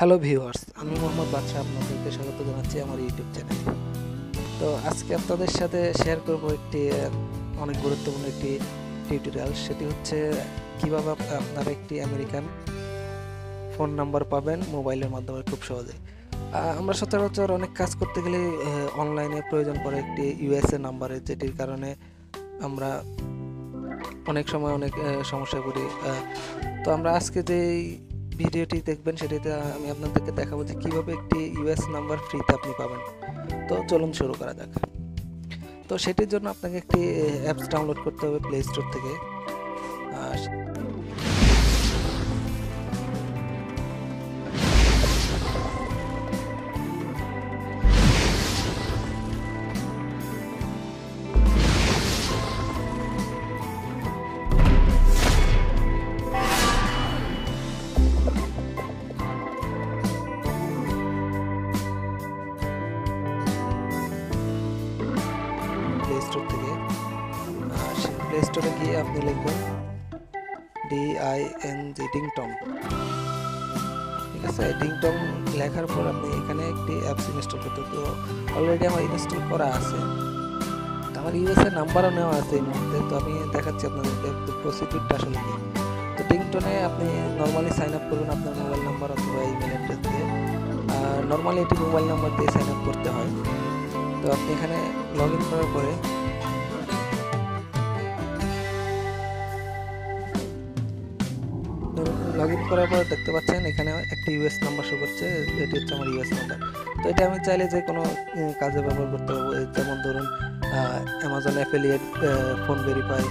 Hello viewers, আমি মোহাম্মদ বাদশাহ আপনাদেরকে স্বাগত জানাচ্ছি আমার ইউটিউব চ্যানেলে। তো আজকে আপনাদের সাথে শেয়ার করব একটি অনেক গুরুত্বপূর্ণ একটি টিউটোরিয়াল। সেটি হচ্ছে কিভাবে আপনারা একটি আমেরিকান ফোন নাম্বার পাবেন মোবাইলের মাধ্যমে খুব সহজে। আমরা সচরাচর অনেক কাজ করতে গেলে অনলাইনে প্রয়োজন পড়ে একটি ইউএসএ নাম্বারের, যেটির কারণে আমরা অনেক সময় অনেক সমস্যায় পড়ি। তো আমরা আজকে যে ভিডিওটি দেখবেন সেটিতে আমি আপনাদেরকে দেখাবো যে কীভাবে একটি ইউএস নাম্বার ফ্রিতে আপনি পাবেন। তো চলুন শুরু করা যাক। তো সেটির জন্য আপনাকে একটি অ্যাপস ডাউনলোড করতে হবে প্লে স্টোর থেকে। প্লে স্টোরে গিয়ে আপনি লিখবেন DING ডিংটং। ঠিক আছে, ডিংটং লেখার পর আপনি এখানে একটি অ্যাপস ইনস্টল করতে। তো অলরেডি আমার ইনস্টল করা আছে, আমার ইউএসএ নাম্বারও নেওয়া আছে এই মুহূর্তে। তো আমি দেখাচ্ছি আপনাদেরকে প্রসিডিউরটা আসলে কি। তো ডিংটনে আপনি নর্মালি সাইন আপ করবেন আপনার মোবাইল নাম্বার অথবা ইমেল অ্যাড্রেস দিয়ে। আর নর্মালি এটি মোবাইল নাম্বার দিয়ে সাইন আপ করতে হয়। তো আপনি এখানে লগ ইন করার পরে দেখতে পাচ্ছেন এখানে একটি ইউএস নাম্বার শো করছে, এটি হচ্ছে আমার ইউএস নাম্বার। তো এটা আমি চাইলে যে কোনো কাজে ব্যবহার করতে পারবো, যেমন ধরুন অ্যামাজন অ্যাফিলিয়েট, ফোন ভেরিফাই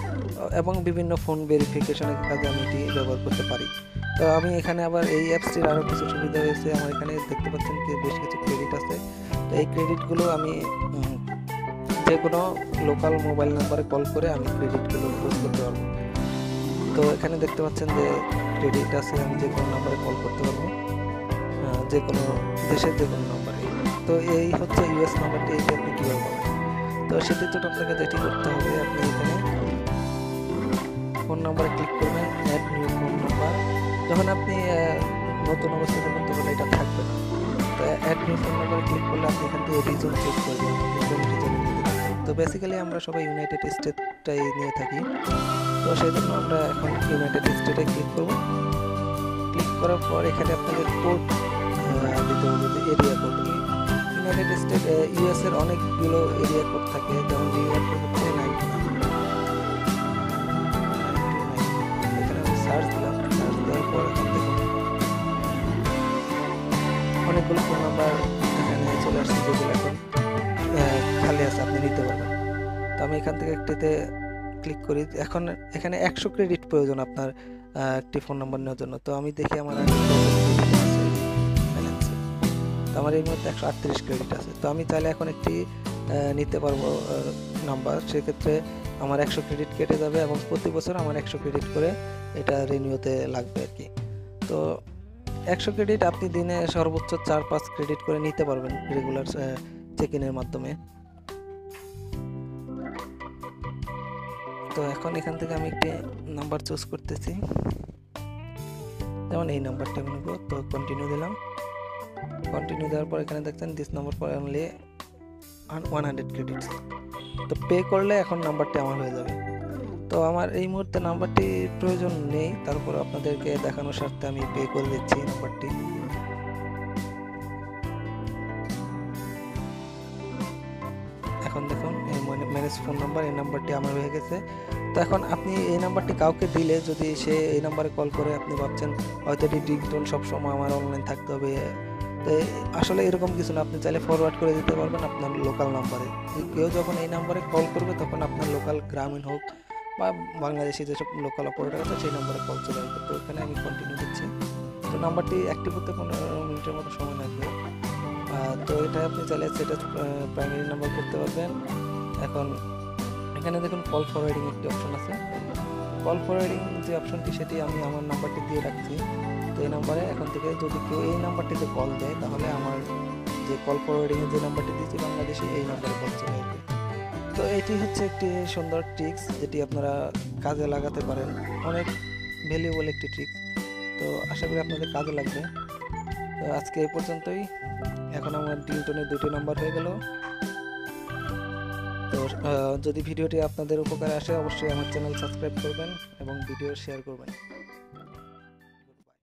এবং বিভিন্ন ফোন ভেরিফিকেশনের কাজে আমি এটি ব্যবহার করতে পারি। তো আমি এখানে আবার এই অ্যাপসটির আরও কিছু সুবিধা রয়েছে। আমার এখানে দেখতে পাচ্ছেন কি বেশ কিছু ক্রেডিট আছে। তো এই ক্রেডিটগুলো আমি যে কোনো লোকাল মোবাইল নাম্বারে কল করে আমি ক্রেডিটগুলো ইউজ করতে পারবো। তো এখানে দেখতে পাচ্ছেন যে ক্রেডিট আছে, আমি যে কোনো নাম্বারে কল করতে পারবো, যে কোনো দেশের যে কোনো নাম্বারে। তো এই হচ্ছে ইউএস নাম্বারটি, এইটা আপনি কীভাবে পাবেন। তো সেটির জন্য আপনাকে যেটি করতে হবে, আপনি এখানে ফোন নাম্বারে ক্লিক করবেন, অ্যাড নিউ ফোন নাম্বার। যখন আপনি নতুন অবস্থাতে করতে পারলে এটা থাকবে না। তো অ্যাড নিউ ফোন নাম্বারে ক্লিক করলে আপনি এখান থেকে রিজন চুজ করবেন, কোন রিজনে নিতে থাকবেন। তো বেসিক্যালি আমরা সবাই ইউনাইটেড স্টেটটাই নিয়ে থাকি। তো সেই জন্য আমরা এখন ইউনাইটেড স্টেটে ক্লিক করব। ক্লিক করার পর এখানে আপনাদের কোড দিতে হবে, যে area code. United state US এর অনেকগুলো এরিয়া কোড থাকে, যেমন এরিয়া কোড হচ্ছে 99। এখানে আমি সার্চ দিলাম, সার্চ দেওয়ার পর এখান থেকে অনেকগুলো ফোন নাম্বার এখানে চলে আসছে, যেগুলো এখন খালি আছে, আপনি নিতে পারবেন। তো আমি এখান থেকে একটিতে ক্লিক করি। এখন এখানে 100 ক্রেডিট প্রয়োজন আপনার একটি ফোন নাম্বার নেওয়ার জন্য। তো আমি দেখি আমার আমার এই মুহূর্তে 138 ক্রেডিট আছে। তো আমি চাইলে এখন একটি নিতে পারবো নাম্বার, সেক্ষেত্রে আমার 100 ক্রেডিট কেটে যাবে এবং প্রতি বছর আমার 100 ক্রেডিট করে এটা রিনিউতে লাগবে আর কি। তো 100 ক্রেডিট আপনি দিনে সর্বোচ্চ 4-5 ক্রেডিট করে নিতে পারবেন রেগুলার চেক ইনের মাধ্যমে। তো এখন এখান থেকে আমি একটি নাম্বার চুজ করতেছি, যেমন এই নাম্বারটা আমি নেব। তো কন্টিনিউ দিলাম। কন্টিনিউ দেওয়ার পর এখানে দেখছেন this number for only 100 credits. তো পে করলে এখন নাম্বারটি আমার হয়ে যাবে। তো আমার এই মুহূর্তে নাম্বারটি প্রয়োজন নেই, তারপর আপনাদেরকে দেখানোর স্বার্থে আমি পে করে দিচ্ছি নাম্বারটি। এখন দেখুন ম্যানেজ ফোন নাম্বার, এই নাম্বারটি আমার হয়ে গেছে। তো এখন আপনি এই নাম্বারটি কাউকে দিলে, যদি সে এই নাম্বারে কল করে, আপনি ভাবছেন হয়তো এটি রিংটোন সবসময় আমার অনলাইন থাকতে হবে। তো আসলে এরকম কিছু না, আপনি চাইলে ফরওয়ার্ড করে দিতে পারবেন আপনার লোকাল নাম্বারে। কেউ যখন এই নাম্বারে কল করবে তখন আপনার লোকাল গ্রামীণ হোক বা বাংলাদেশি যেসব লোকাল অপারেটর আছে সেই নাম্বারে কল চলে আসবে। তো এখানে আমি কন্টিনিউ দিচ্ছি। তো নাম্বারটি অ্যাক্টিভ হতে 15 মিনিটের মতো সময় লাগবে। তো এটা আপনি চাইলে সেটা প্রাইমারি নাম্বার করতে পারবেন। এখন এখানে দেখুন কল ফরওয়ার্ডিং একটি অপশন আছে। কল ফরওয়ার্ডিং যে অপশনটি, সেটি আমি আমার নাম্বারটি দিয়ে রাখছি। তো এই নাম্বারে এখন থেকে যদি কেউ এই নাম্বারটিতে কল দেয়, তাহলে আমার যে কল ফরওয়ার্ডিংয়ের যে নাম্বারটি দিয়েছি বাংলাদেশে, এই নাম্বারে কল চলে আসবে। তো এটি হচ্ছে একটি সুন্দর ট্রিক্স, যেটি আপনারা কাজে লাগাতে পারেন। অনেক ভ্যালুয়েবল একটি ট্রিক্স। তো আশা করি আপনাদের কাজে লাগবে। তো আজকে এই পর্যন্তই। এখন আমার রিংটোনের 2টি নাম্বার হয়ে গেল। তো যদি ভিডিওটি আপনাদের উপকারে আসে অবশ্যই আমার চ্যানেল সাবস্ক্রাইব করবেন এবং ভিডিও শেয়ার করবেন।